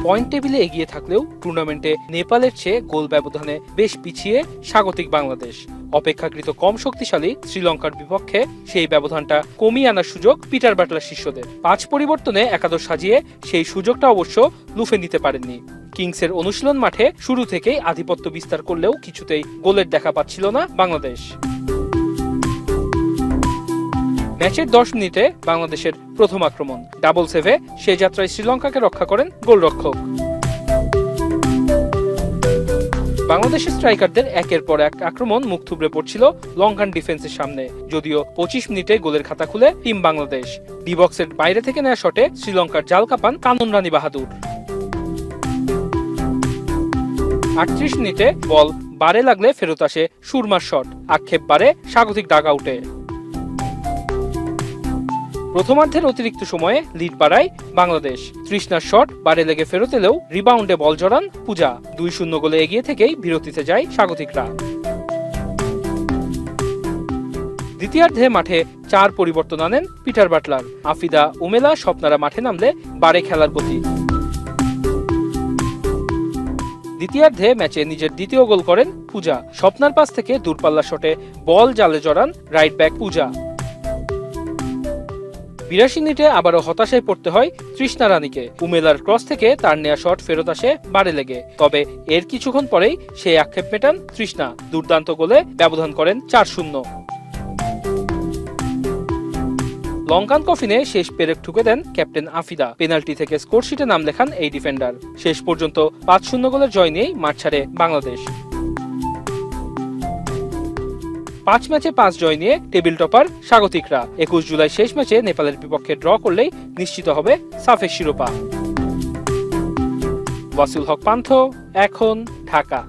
Point টেবিলে এগিয়ে থাকলেও টুর্নামেন্টে নেপালের চেয়ে গোল ব্যবধানে বেশ পিছিয়ে স্বাগতিক বাংলাদেশ। অপেক্ষাকৃত কম শক্তিশালী শ্রীলঙ্কার বিপক্ষে সেই ব্যবধানটা কমিয়ে আনার সুযোগ পিটার বাটলার শিষ্যদের। ৫ পরিবর্তনে একাদশ সাজিয়ে সেই সুযোগটা অবশ্য লুফে নিতে পারেননি। কিংসের অনুশীলন মাঠে শুরু থেকেই আধিপত্য বিস্তার করলেও কিছুতেই গোলের দেখা পাচ্ছিল না বাংলাদেশ। ম্যাচের ১০ মিনিটে বাংলাদেশের প্রথম আক্রমণ, ডাবল সেভে সে যাত্রায় শ্রীলঙ্কাকে রক্ষা করেন গোলরক্ষক। বাংলাদেশের স্ট্রাইকারদের একের পর এক আক্রমণ মুখ থুবড়ে পড়ছিল লঙ্কান ডিফেন্সের সামনে। যদিও ২৫ মিনিটে গোলের খাতা খুলে টিম বাংলাদেশ। ডি বক্সের বাইরে থেকে নেওয়া শটে শ্রীলঙ্কার জাল কাপান কানুন রানী বাহাদুর। ৩৮ মিনিটে বল বারে লাগলে ফেরত আসে সুরমার শট, আক্ষেপ বারে স্বাগতিক ডাগ আউটে। প্রথমার্ধের অতিরিক্ত সময়ে লিড বাড়ায় বাংলাদেশ। তৃষ্ণার শট বারে লেগে ফেরত এলেও রিবাউন্ডে বল জড়ান পূজা। ২-০ গোলে এগিয়ে থেকেই বিরতিতে যায় স্বাগতিকরা। দ্বিতীয়ার্ধে মাঠে ৪ পরিবর্তন আনেন পিটার বাটলার। আফিদা, উমেলা, স্বপ্নারা মাঠে নামলে বাড়ে খেলার গতি। দ্বিতীয়ার্ধে ম্যাচে নিজের দ্বিতীয় গোল করেন পূজা। স্বপ্নার পাস থেকে দূরপাল্লা শটে বল জালে জড়ান রাইট ব্যাক পূজা। ৮২ মিনিটে আবারও হতাশায় পড়তে হয় তৃষ্ণা রানীকে। উমেলার ক্রস থেকে তার নেয়া শট ফেরত আসে বারে লেগে। তবে এর কিছুক্ষণ পরেই সেই আক্ষেপ মেটান তৃষ্ণা। দুর্দান্ত গোলে ব্যবধান করেন ৪-০। লঙ্কান কফিনে শেষ পেরেক ঠুকে দেন ক্যাপ্টেন আফিদা। পেনাল্টি থেকে স্কোরশিটে নাম লেখান এই ডিফেন্ডার। শেষ পর্যন্ত ৫-০ গোলের জয় নিয়েই মাঠ ছাড়ে বাংলাদেশ। ৫ ম্যাচে ৫ জয় নিয়ে টেবিল টপার স্বাগতিকরা। ২১ জুলাই শেষ ম্যাচে নেপালের বিপক্ষে ড্র করলেই নিশ্চিত হবে সাফের শিরোপা। ওয়াসিল হক পান্থ, এখন, ঢাকা।